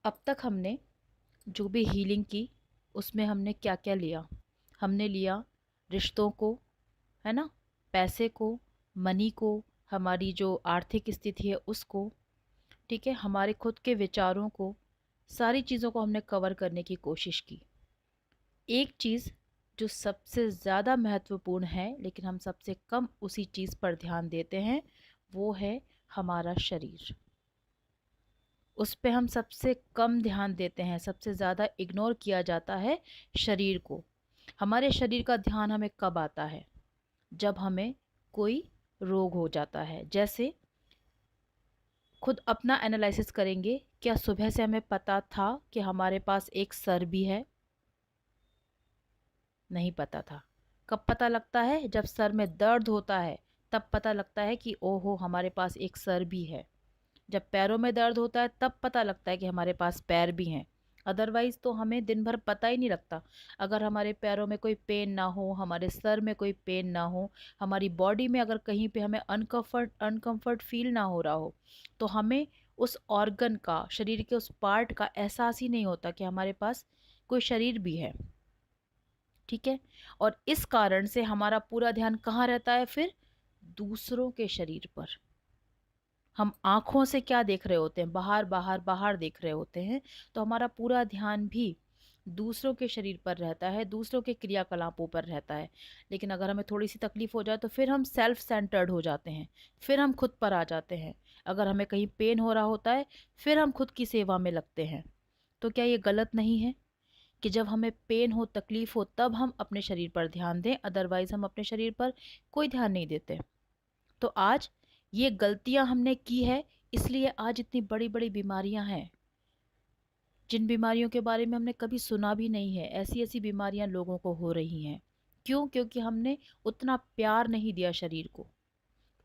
अब तक हमने जो भी हीलिंग की उसमें हमने क्या क्या लिया। हमने लिया रिश्तों को, है ना, पैसे को, मनी को, हमारी जो आर्थिक स्थिति है उसको, ठीक है, हमारे खुद के विचारों को, सारी चीज़ों को हमने कवर करने की कोशिश की। एक चीज़ जो सबसे ज़्यादा महत्वपूर्ण है लेकिन हम सबसे कम उसी चीज़ पर ध्यान देते हैं, वो है हमारा शरीर। उस पे हम सबसे कम ध्यान देते हैं, सबसे ज़्यादा इग्नोर किया जाता है शरीर को। हमारे शरीर का ध्यान हमें कब आता है? जब हमें कोई रोग हो जाता है। जैसे खुद अपना एनालिसिस करेंगे, क्या सुबह से हमें पता था कि हमारे पास एक सर भी है? नहीं पता था। कब पता लगता है? जब सर में दर्द होता है, तब पता लगता है कि ओहो हमारे पास एक सर भी है। जब पैरों में दर्द होता है तब पता लगता है कि हमारे पास पैर भी हैं। अदरवाइज तो हमें दिन भर पता ही नहीं लगता। अगर हमारे पैरों में कोई पेन ना हो, हमारे सर में कोई पेन ना हो, हमारी बॉडी में अगर कहीं पे हमें अनकंफर्ट फील ना हो रहा हो, तो हमें उस ऑर्गन का, शरीर के उस पार्ट का एहसास ही नहीं होता कि हमारे पास कोई शरीर भी है। ठीक है। और इस कारण से हमारा पूरा ध्यान कहाँ रहता है फिर? दूसरों के शरीर पर। हम आँखों से क्या देख रहे होते हैं? बाहर बाहर बाहर देख रहे होते हैं। तो हमारा पूरा ध्यान भी दूसरों के शरीर पर रहता है, दूसरों के क्रियाकलापों पर रहता है। लेकिन अगर हमें थोड़ी-सी तकलीफ़ हो जाए तो फिर हम सेल्फ सेंटर्ड हो जाते हैं, फिर हम खुद पर आ जाते हैं। अगर हमें कहीं पेन हो रहा होता है, फिर हम खुद की सेवा में लगते हैं। तो क्या ये गलत नहीं है कि जब हमें पेन हो, तकलीफ़ हो, तब हम अपने शरीर पर ध्यान दें, अदरवाइज़ हम अपने शरीर पर कोई ध्यान नहीं देते? तो आज ये गलतियां हमने की है, इसलिए आज इतनी बड़ी बड़ी बीमारियां हैं, जिन बीमारियों के बारे में हमने कभी सुना भी नहीं है। ऐसी ऐसी बीमारियां लोगों को हो रही हैं। क्यों? क्योंकि हमने उतना प्यार नहीं दिया शरीर को,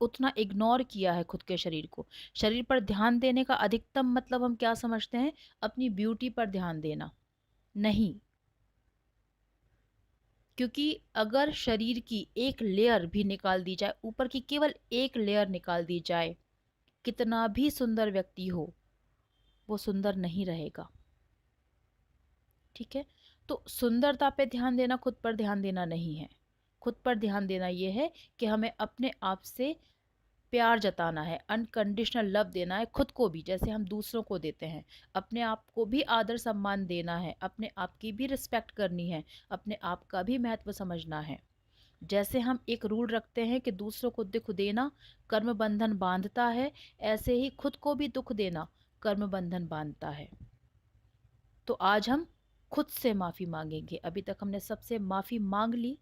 उतना इग्नोर किया है खुद के शरीर को। शरीर पर ध्यान देने का अधिकतम मतलब हम क्या समझते हैं? अपनी ब्यूटी पर ध्यान देना। नहीं, क्योंकि अगर शरीर की एक लेयर भी निकाल दी जाए, ऊपर की केवल एक लेयर निकाल दी जाए, कितना भी सुंदर व्यक्ति हो, वो सुंदर नहीं रहेगा। ठीक है। तो सुंदरता पे ध्यान देना खुद पर ध्यान देना नहीं है। खुद पर ध्यान देना ये है कि हमें अपने आप से प्यार जताना है, अनकंडीशनल लव देना है खुद को भी, जैसे हम दूसरों को देते हैं। अपने आप को भी आदर सम्मान देना है, अपने आप की भी रिस्पेक्ट करनी है, अपने आप का भी महत्व समझना है। जैसे हम एक रूल रखते हैं कि दूसरों को दुख देना कर्म बंधन बांधता है, ऐसे ही खुद को भी दुख देना कर्म बंधन बांधता है। तो आज हम खुद से माफ़ी मांगेंगे। अभी तक हमने सबसे माफ़ी मांग ली,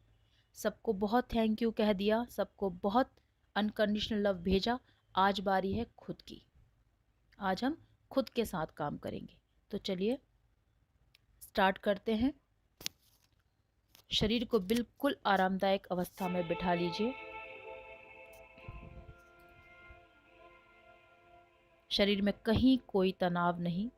सबको बहुत थैंक यू कह दिया, सबको बहुत अनकंडीशनल लव भेजा। आज बारी है खुद की। आज हम खुद के साथ काम करेंगे। तो चलिए स्टार्ट करते हैं। शरीर को बिल्कुल आरामदायक अवस्था में बिठा लीजिए। शरीर में कहीं कोई तनाव नहीं।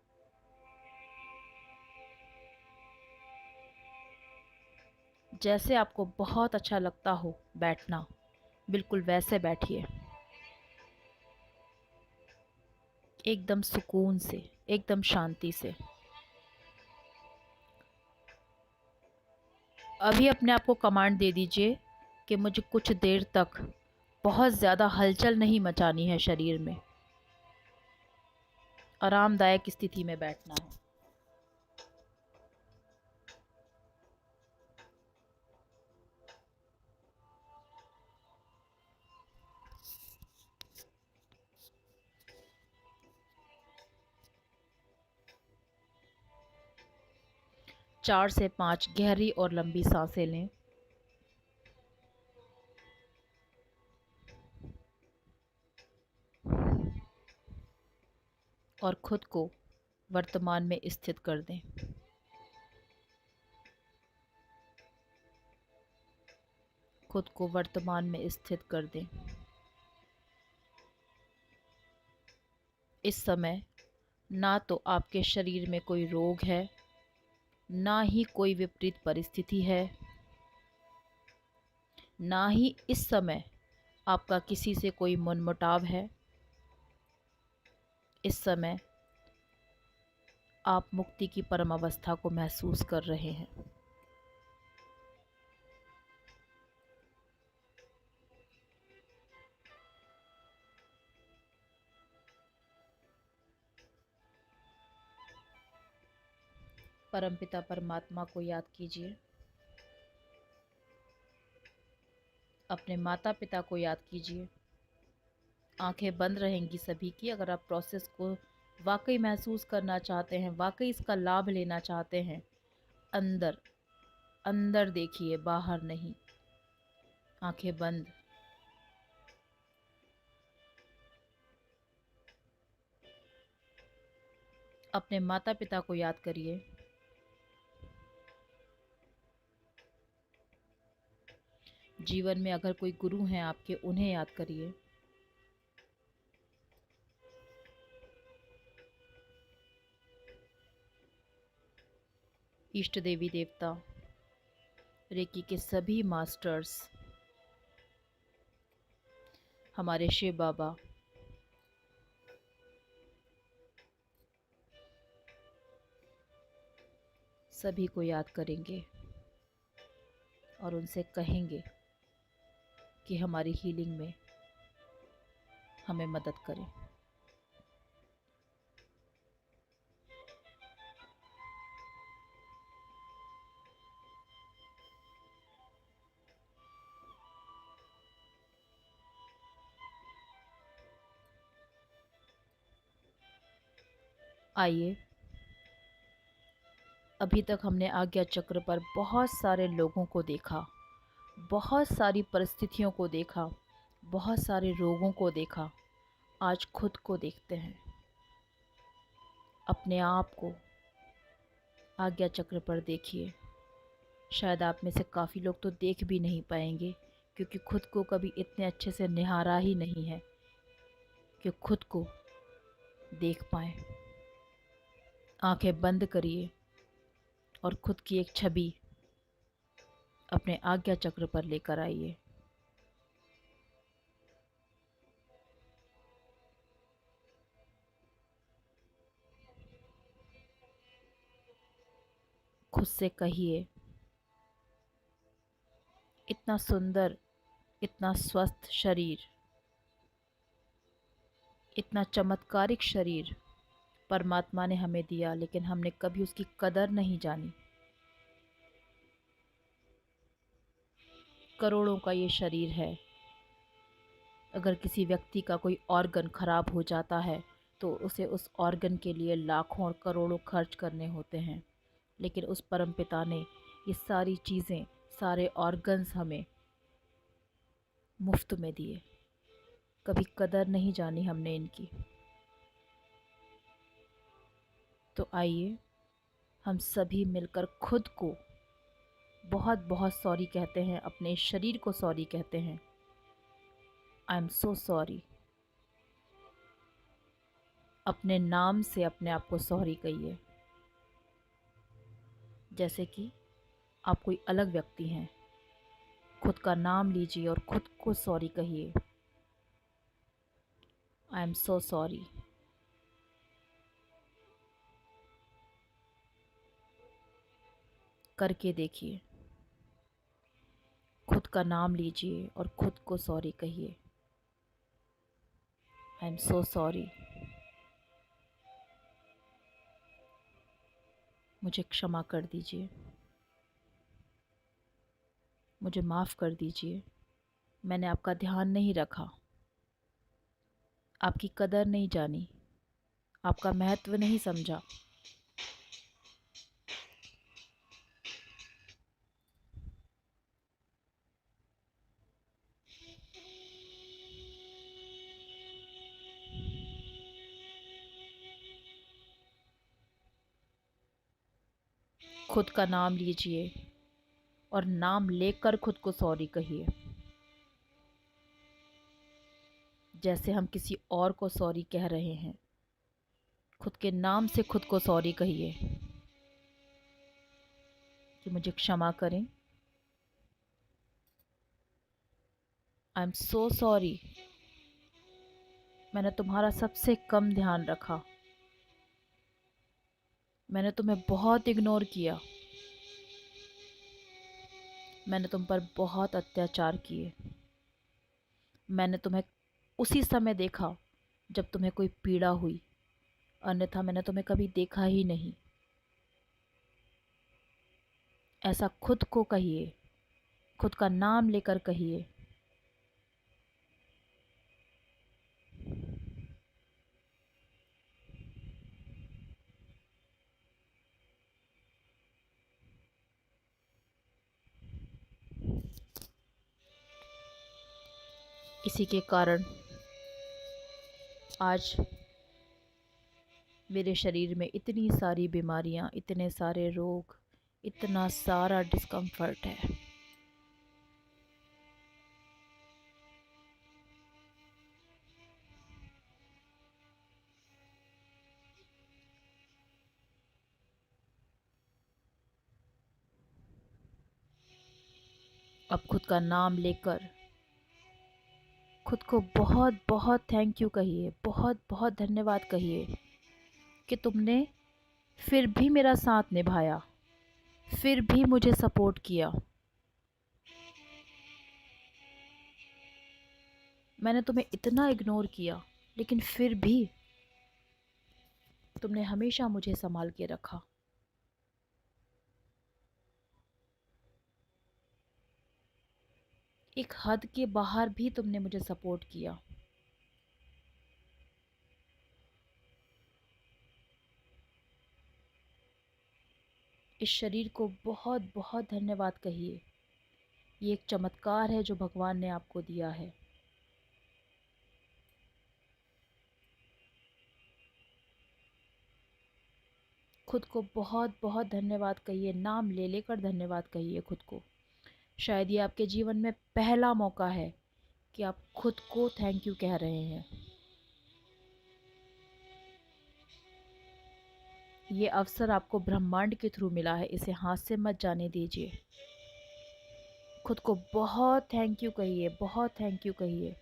जैसे आपको बहुत अच्छा लगता हो बैठना, बिल्कुल वैसे बैठिए, एकदम सुकून से, एकदम शांति से। अभी अपने आप को कमांड दे दीजिए कि मुझे कुछ देर तक बहुत ज़्यादा हलचल नहीं मचानी है, शरीर में आरामदायक स्थिति में बैठना है। 4 से 5 गहरी और लंबी सांसें लें। और खुद को वर्तमान में स्थित कर दें। खुद को वर्तमान में स्थित कर दें। इस समय ना तो आपके शरीर में कोई रोग है, ना ही कोई विपरीत परिस्थिति है, ना ही इस समय आपका किसी से कोई मनमुटाव है। इस समय आप मुक्ति की परम अवस्था को महसूस कर रहे हैं। परमपिता परमात्मा को याद कीजिए, अपने माता पिता को याद कीजिए। आंखें बंद रहेंगी सभी की। अगर आप प्रोसेस को वाकई महसूस करना चाहते हैं, वाकई इसका लाभ लेना चाहते हैं, अंदर अंदर देखिए, बाहर नहीं। आंखें बंद। अपने माता पिता को याद करिए। जीवन में अगर कोई गुरु हैं आपके, उन्हें याद करिए। इष्ट देवी देवता, रेकी के सभी मास्टर्स, हमारे शिव बाबा, सभी को याद करेंगे और उनसे कहेंगे कि हमारी हीलिंग में हमें मदद करें। आइए, अभी तक हमने आज्ञा चक्र पर बहुत सारे लोगों को देखा, बहुत सारी परिस्थितियों को देखा, बहुत सारे रोगों को देखा। आज खुद को देखते हैं, अपने आप को आज्ञा चक्र पर देखिए। शायद आप में से काफ़ी लोग तो देख भी नहीं पाएंगे, क्योंकि खुद को कभी इतने अच्छे से निहारा ही नहीं है कि खुद को देख पाएं। आंखें बंद करिए और खुद की एक छवि अपने आज्ञा चक्र पर लेकर आइए। खुद से कहिए, इतना सुंदर, इतना स्वस्थ शरीर, इतना चमत्कारिक शरीर परमात्मा ने हमें दिया, लेकिन हमने कभी उसकी कदर नहीं जानी। करोड़ों का ये शरीर है। अगर किसी व्यक्ति का कोई ऑर्गन खराब हो जाता है तो उसे उस ऑर्गन के लिए लाखों और करोड़ों खर्च करने होते हैं, लेकिन उस परमपिता ने ये सारी चीज़ें, सारे ऑर्गन्स हमें मुफ्त में दिए। कभी कदर नहीं जानी हमने इनकी। तो आइए हम सभी मिलकर खुद को बहुत बहुत सॉरी कहते हैं, अपने शरीर को सॉरी कहते हैं। I am so sorry. अपने नाम से अपने आप को सॉरी कहिए, जैसे कि आप कोई अलग व्यक्ति हैं। खुद का नाम लीजिए और खुद को सॉरी कहिए। I am so sorry. करके देखिए। खुद का नाम लीजिए और खुद को सॉरी कहिए। I am so sorry. मुझे क्षमा कर दीजिए, मुझे माफ़ कर दीजिए। मैंने आपका ध्यान नहीं रखा, आपकी कदर नहीं जानी, आपका महत्व नहीं समझा। खुद का नाम लीजिए और नाम लेकर खुद को सॉरी कहिए, जैसे हम किसी और को सॉरी कह रहे हैं। खुद के नाम से खुद को सॉरी कहिए कि मुझे क्षमा करें। I am so sorry. मैंने तुम्हारा सबसे कम ध्यान रखा। मैंने तुम्हें बहुत इग्नोर किया। मैंने तुम पर बहुत अत्याचार किए। मैंने तुम्हें उसी समय देखा जब तुम्हें कोई पीड़ा हुई, अन्यथा मैंने तुम्हें कभी देखा ही नहीं। ऐसा खुद को कहिए, खुद का नाम लेकर कहिए। इसी के कारण आज मेरे शरीर में इतनी सारी बीमारियां, इतने सारे रोग, इतना सारा डिस्कम्फर्ट है। अब खुद का नाम लेकर खुद को बहुत बहुत थैंक यू कहिए, बहुत बहुत धन्यवाद कहिए कि तुमने फिर भी मेरा साथ निभाया, फिर भी मुझे सपोर्ट किया। मैंने तुम्हें इतना इग्नोर किया, लेकिन फिर भी तुमने हमेशा मुझे संभाल के रखा। एक हद के बाहर भी तुमने मुझे सपोर्ट किया। इस शरीर को बहुत बहुत धन्यवाद कहिए। ये एक चमत्कार है जो भगवान ने आपको दिया है। खुद को बहुत बहुत धन्यवाद कहिए, नाम ले लेकर धन्यवाद कहिए खुद को। शायद ये आपके जीवन में पहला मौका है कि आप खुद को थैंक यू कह रहे हैं। ये अवसर आपको ब्रह्मांड के थ्रू मिला है, इसे हाथ से मत जाने दीजिए। खुद को बहुत थैंक यू कहिए, बहुत थैंक यू कहिए।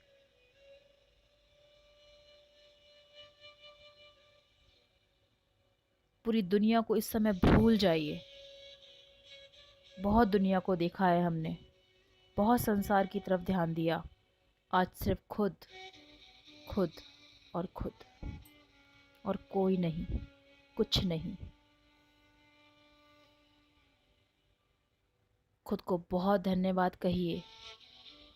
पूरी दुनिया को इस समय भूल जाइए। बहुत दुनिया को देखा है हमने, बहुत संसार की तरफ ध्यान दिया। आज सिर्फ खुद, खुद और खुद, और कोई नहीं, कुछ नहीं। खुद को बहुत धन्यवाद कहिए,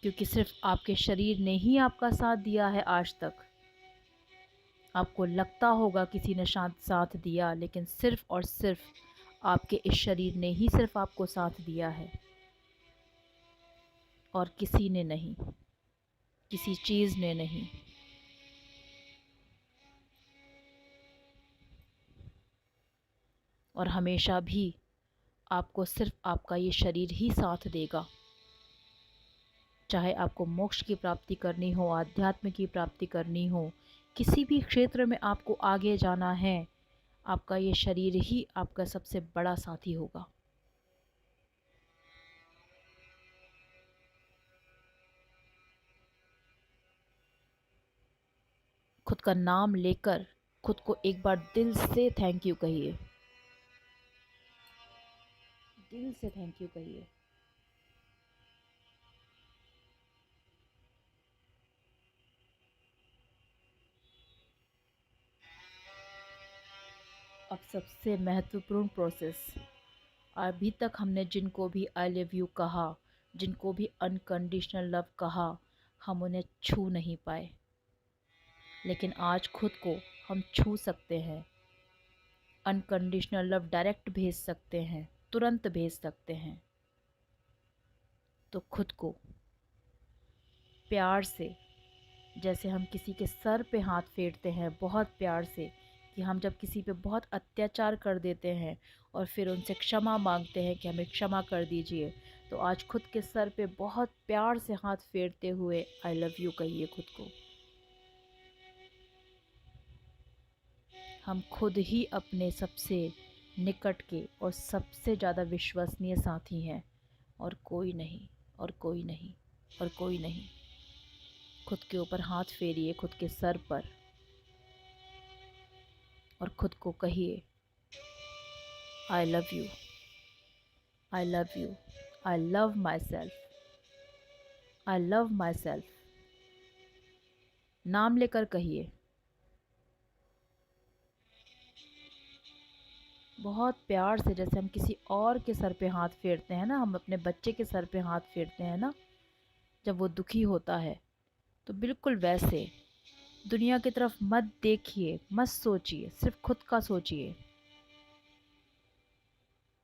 क्योंकि सिर्फ आपके शरीर ने ही आपका साथ दिया है आज तक। आपको लगता होगा किसी ने साथ दिया, लेकिन सिर्फ और सिर्फ आपके इस शरीर ने ही सिर्फ आपको साथ दिया है, और किसी ने नहीं, किसी चीज़ ने नहीं। और हमेशा भी आपको सिर्फ आपका ये शरीर ही साथ देगा। चाहे आपको मोक्ष की प्राप्ति करनी हो, आध्यात्म की प्राप्ति करनी हो, किसी भी क्षेत्र में आपको आगे जाना है, आपका ये शरीर ही आपका सबसे बड़ा साथी होगा। खुद का नाम लेकर खुद को एक बार दिल से थैंक यू कहिए, दिल से थैंक यू कहिए। अब सबसे महत्वपूर्ण प्रोसेस, अभी तक हमने जिनको भी आई लव यू कहा, जिनको भी अनकंडीशनल लव कहा, हम उन्हें छू नहीं पाए, लेकिन आज खुद को हम छू सकते हैं। अनकंडीशनल लव डायरेक्ट भेज सकते हैं, तुरंत भेज सकते हैं। तो खुद को प्यार से, जैसे हम किसी के सर पे हाथ फेरते हैं बहुत प्यार से, कि हम जब किसी पे बहुत अत्याचार कर देते हैं और फिर उनसे क्षमा मांगते हैं कि हमें क्षमा कर दीजिए, तो आज खुद के सर पे बहुत प्यार से हाथ फेरते हुए आई लव यू कहिए खुद को। हम खुद ही अपने सबसे निकट के और सबसे ज़्यादा विश्वसनीय साथी हैं, और कोई नहीं, और कोई नहीं, और कोई नहीं। खुद के ऊपर हाथ फेरिए, खुद के सर पर, और खुद को कहिए I love you, I love you, I love my self, I love my self. नाम लेकर कहिए। बहुत प्यार से, जैसे हम किसी और के सर पे हाथ फेरते हैं ना, हम अपने बच्चे के सर पे हाथ फेरते हैं ना जब वो दुखी होता है, तो बिल्कुल वैसे दुनिया की तरफ मत देखिए, मत सोचिए, सिर्फ खुद का सोचिए।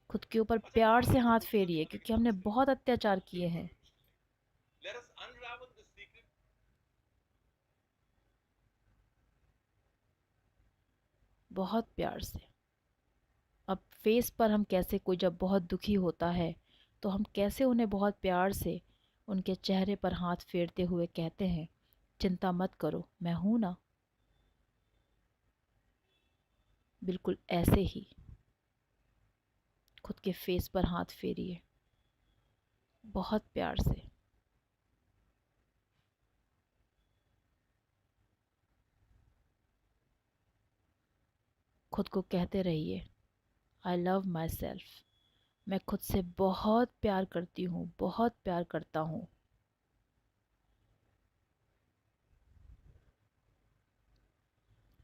खुद के ऊपर प्यार से हाथ फेरिए, क्योंकि हमने बहुत अत्याचार किए हैं। बहुत प्यार से। अब फेस पर हम कैसे, कोई जब बहुत दुखी होता है तो हम कैसे उन्हें बहुत प्यार से उनके चेहरे पर हाथ फेरते हुए कहते हैं, चिंता मत करो, मैं हूं ना। बिल्कुल ऐसे ही खुद के फेस पर हाथ फेरिए, बहुत प्यार से। खुद को कहते रहिए, आई लव माई सेल्फ। मैं खुद से बहुत प्यार करती हूँ, बहुत प्यार करता हूँ।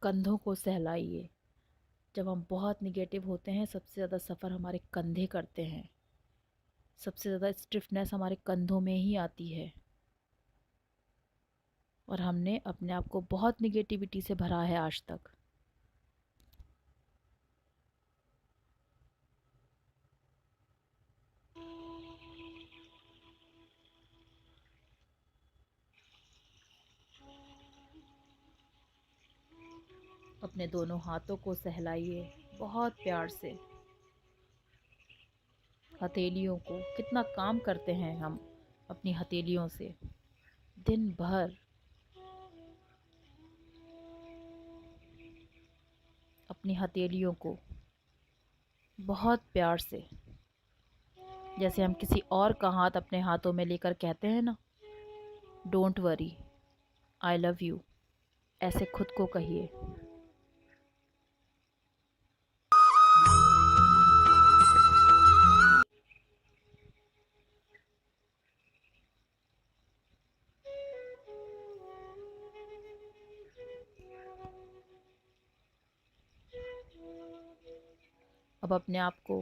कंधों को सहलाइए। जब हम बहुत निगेटिव होते हैं, सबसे ज़्यादा सफ़र हमारे कंधे करते हैं। सबसे ज़्यादा स्टिफनेस हमारे कंधों में ही आती है। और हमने अपने आप को बहुत निगेटिविटी से भरा है आज तक। अपने दोनों हाथों को सहलाइए बहुत प्यार से। हथेलियों को, कितना काम करते हैं हम अपनी हथेलियों से दिन भर। अपनी हथेलियों को बहुत प्यार से, जैसे हम किसी और का हाथ अपने हाथों में लेकर कहते हैं ना, don't worry, I love you, ऐसे खुद को कहिए। अब अपने आप को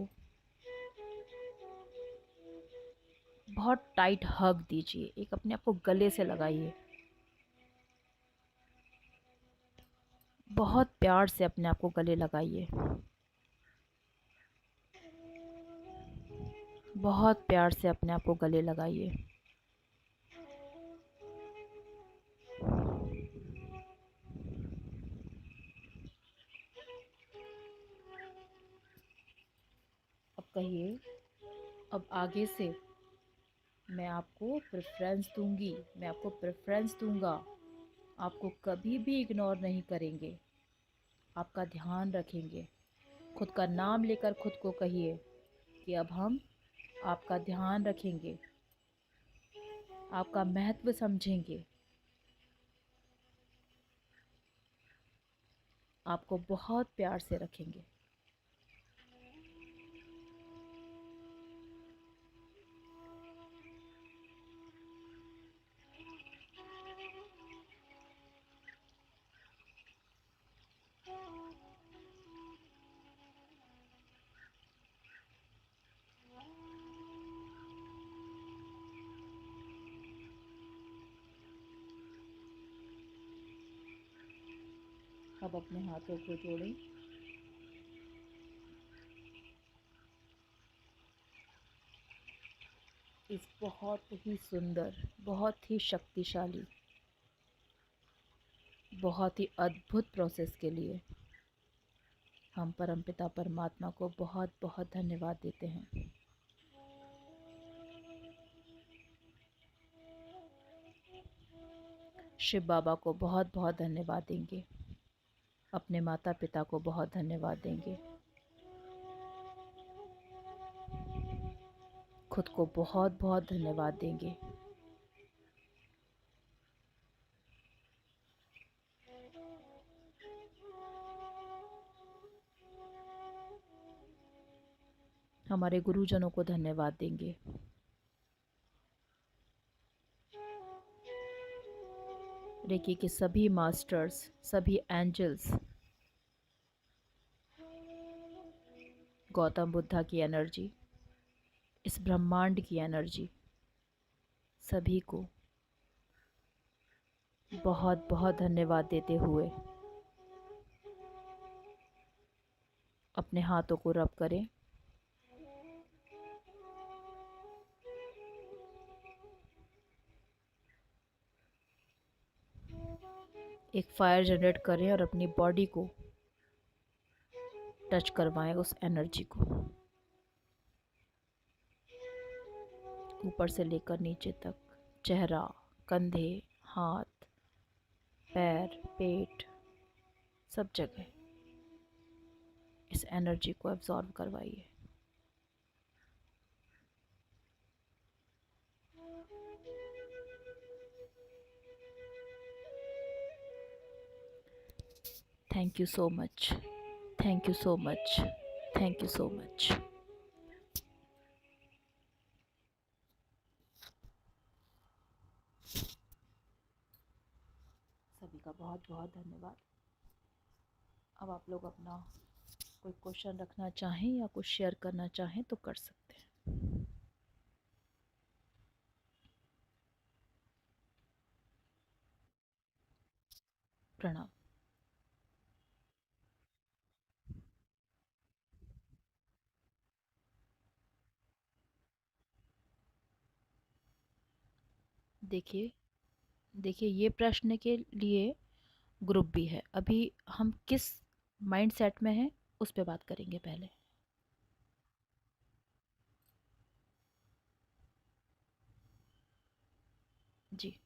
बहुत टाइट हग दीजिए, एक अपने आप को गले से लगाइए। बहुत प्यार से अपने आप को गले लगाइए। बहुत प्यार से अपने आप को गले लगाइए। अब कहिए, अब आगे से मैं आपको प्रेफरेंस दूंगी, मैं आपको प्रेफरेंस दूंगा। आपको कभी भी इग्नोर नहीं करेंगे, आपका ध्यान रखेंगे। खुद का नाम लेकर खुद को कहिए कि अब हम आपका ध्यान रखेंगे, आपका महत्व समझेंगे, आपको बहुत प्यार से रखेंगे। अब अपने हाथों को जोड़ें। इस बहुत ही सुंदर, बहुत ही शक्तिशाली, बहुत ही अद्भुत प्रोसेस के लिए हम परमपिता परमात्मा को बहुत बहुत धन्यवाद देते हैं। शिव बाबा को बहुत बहुत धन्यवाद देंगे। अपने माता पिता को बहुत धन्यवाद देंगे। खुद को बहुत बहुत धन्यवाद देंगे। हमारे गुरुजनों को धन्यवाद देंगे। रेकी के सभी मास्टर्स, सभी एंजल्स, गौतम बुद्धा की एनर्जी, इस ब्रह्मांड की एनर्जी, सभी को बहुत बहुत धन्यवाद देते हुए अपने हाथों को रब करें। एक फायर जनरेट करें और अपनी बॉडी को टच करवाएं उस एनर्जी को, ऊपर से लेकर नीचे तक, चेहरा, कंधे, हाथ, पैर, पेट, सब जगह इस एनर्जी को एब्जॉर्ब करवाइए। Thank you so much, thank you so much, thank you so much. सभी का बहुत बहुत धन्यवाद। अब आप लोग अपना कोई क्वेश्चन रखना चाहें या कुछ शेयर करना चाहें तो कर सकते हैं। प्रणाम। देखिए, देखिए ये प्रश्न के लिए ग्रुप भी है। अभी हम किस माइंड सेट में हैं उस पे बात करेंगे पहले। जी।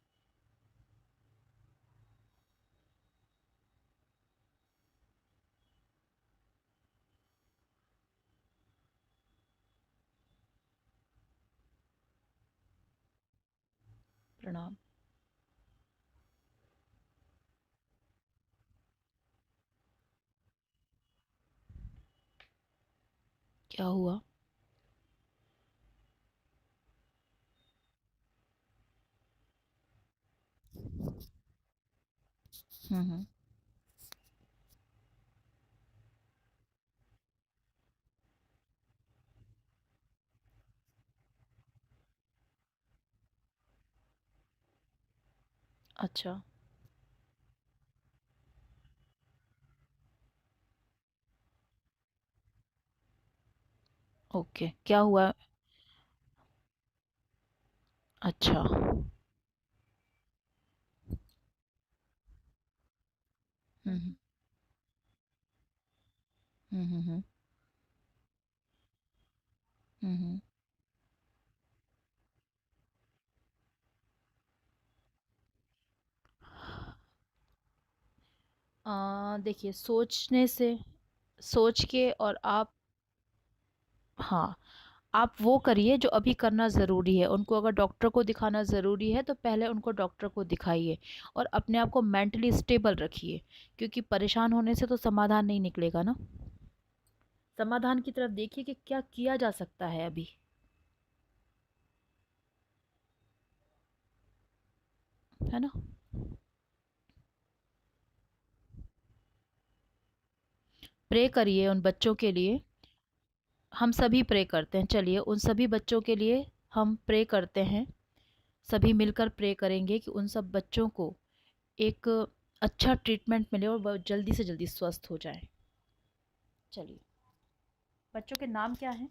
प्रणाम। क्या हुआ? हम्म। अच्छा। ओके, क्या हुआ? अच्छा। हम्म। हम्म। हम्म। देखिए, सोचने से, सोच के और आप, हाँ, आप वो करिए जो अभी करना ज़रूरी है। उनको अगर डॉक्टर को दिखाना ज़रूरी है तो पहले उनको डॉक्टर को दिखाइए और अपने आप को मेंटली स्टेबल रखिए, क्योंकि परेशान होने से तो समाधान नहीं निकलेगा ना। समाधान की तरफ देखिए कि क्या किया जा सकता है अभी, है ना। प्रे करिए उन बच्चों के लिए। हम सभी प्रे करते हैं, चलिए उन सभी बच्चों के लिए हम प्रे करते हैं। सभी मिलकर प्रे करेंगे कि उन सब बच्चों को एक अच्छा ट्रीटमेंट मिले और वह जल्दी से जल्दी स्वस्थ हो जाए। चलिए, बच्चों के नाम क्या हैं?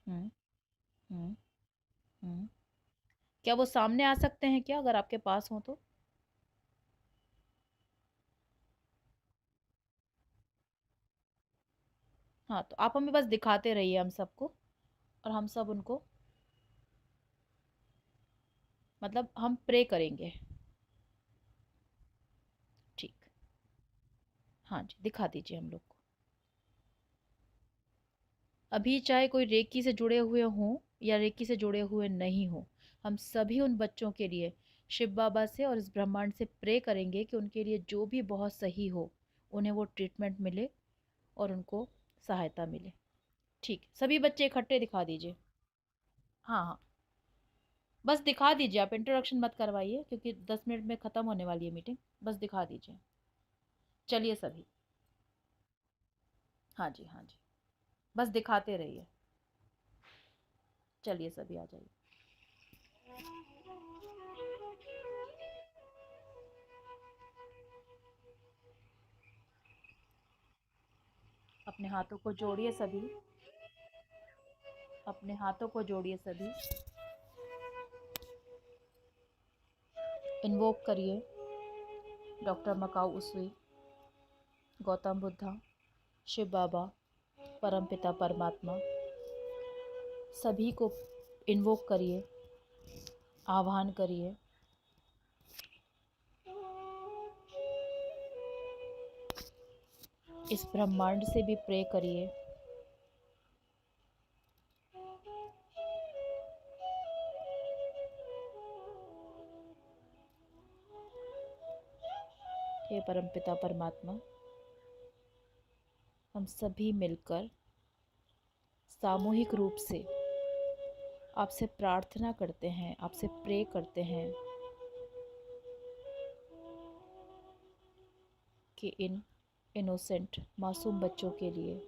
हम्म। हम्म। हम्म। क्या वो सामने आ सकते हैं क्या, अगर आपके पास हो तो? हाँ, तो आप हमें बस दिखाते रहिए हम सबको, और हम सब उनको, मतलब हम प्रे करेंगे। ठीक। हाँ जी, दिखा दीजिए हम लोग को। अभी चाहे कोई रेकी से जुड़े हुए हों या रेकी से जुड़े हुए नहीं हों, हम सभी उन बच्चों के लिए शिव बाबा से और इस ब्रह्मांड से प्रे करेंगे कि उनके लिए जो भी बहुत सही हो उन्हें वो ट्रीटमेंट मिले और उनको सहायता मिले। ठीक, सभी बच्चे इकट्ठे दिखा दीजिए। हाँ हाँ, बस दिखा दीजिए, आप इंट्रोडक्शन मत करवाइए क्योंकि 10 मिनट में ख़त्म होने वाली है मीटिंग। बस दिखा दीजिए। चलिए सभी। हाँ जी हाँ जी, बस दिखाते रहिए। चलिए सभी आ जाइए। अपने हाथों को जोड़िए सभी। अपने हाथों को जोड़िए सभी। इन्वोक करिए डॉक्टर मकाऊ उसवी, गौतम बुद्धा, शिव बाबा, परमपिता परमात्मा, सभी को इन्वोक करिए, आह्वान करिए। इस ब्रह्मांड से भी प्रे करिए। हे परमपिता परमात्मा, हम सभी मिलकर सामूहिक रूप से आपसे प्रार्थना करते हैं, आपसे प्रे करते हैं कि इन इनोसेंट मासूम बच्चों के लिए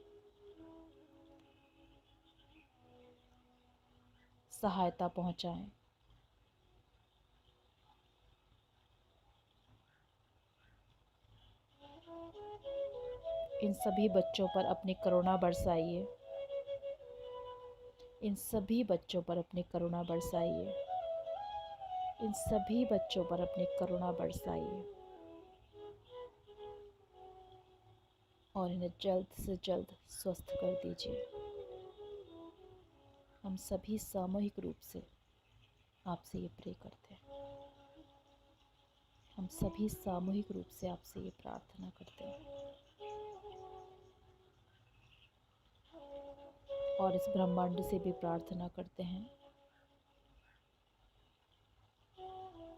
सहायता पहुंचाएं। इन सभी बच्चों पर अपनी करुणा बरसाइए। इन सभी बच्चों पर अपनी करुणा बरसाइए। इन सभी बच्चों पर अपनी करुणा बरसाइए और इन्हें जल्द से जल्द स्वस्थ कर दीजिए। हम सभी सामूहिक रूप से आपसे ये प्रे करते हैं। हम सभी सामूहिक रूप से आपसे ये प्रार्थना करते हैं और इस ब्रह्मांड से भी प्रार्थना करते हैं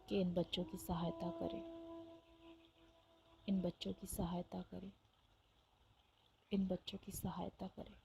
कि इन बच्चों की सहायता करें। इन बच्चों की सहायता करें। इन बच्चों की सहायता करें।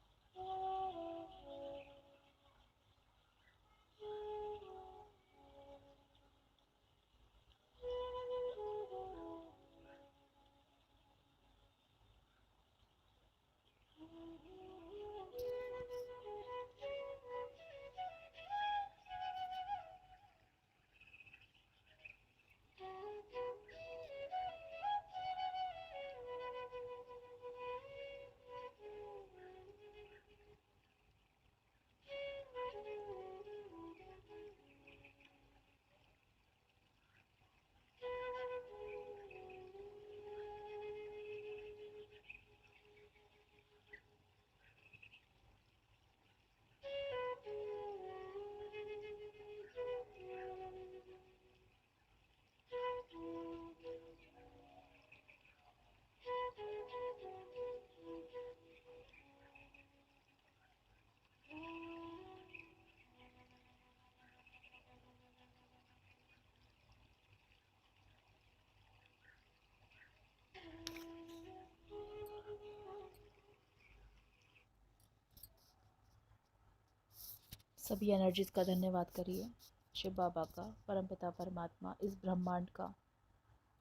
सभी एनर्जीज का धन्यवाद करिए। शिव बाबा का, परमपिता परमात्मा, इस ब्रह्मांड का,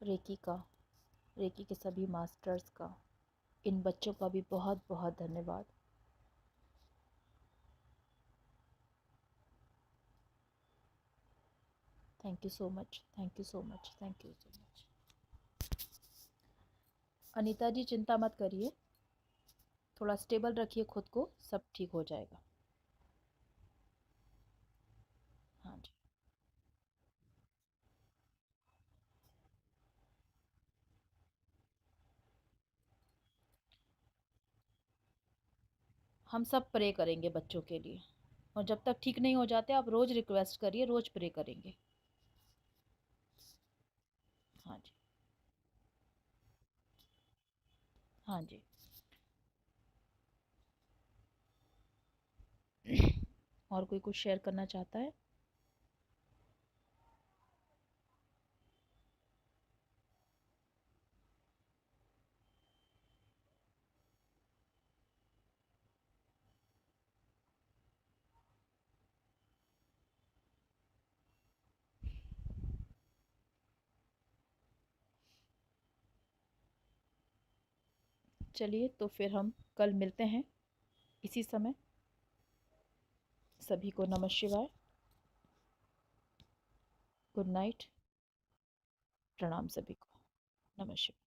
रेकी का, रेकी के सभी मास्टर्स का, इन बच्चों का भी बहुत बहुत धन्यवाद। Thank you so much, thank you so much, thank you so much. Anita ji चिंता मत करिए, थोड़ा स्टेबल रखिए खुद को, सब ठीक हो जाएगा। हाँ जी, हम सब प्रे करेंगे बच्चों के लिए और जब तक ठीक नहीं हो जाते आप रोज़ रिक्वेस्ट करिए, रोज़ प्रे करेंगे। हाँ जी हाँ जी। और कोई कुछ शेयर करना चाहता है? चलिए तो फिर हम कल मिलते हैं इसी समय। सभी को नमः शिवाय, गुड नाइट, प्रणाम सभी को, नमः शिवाय।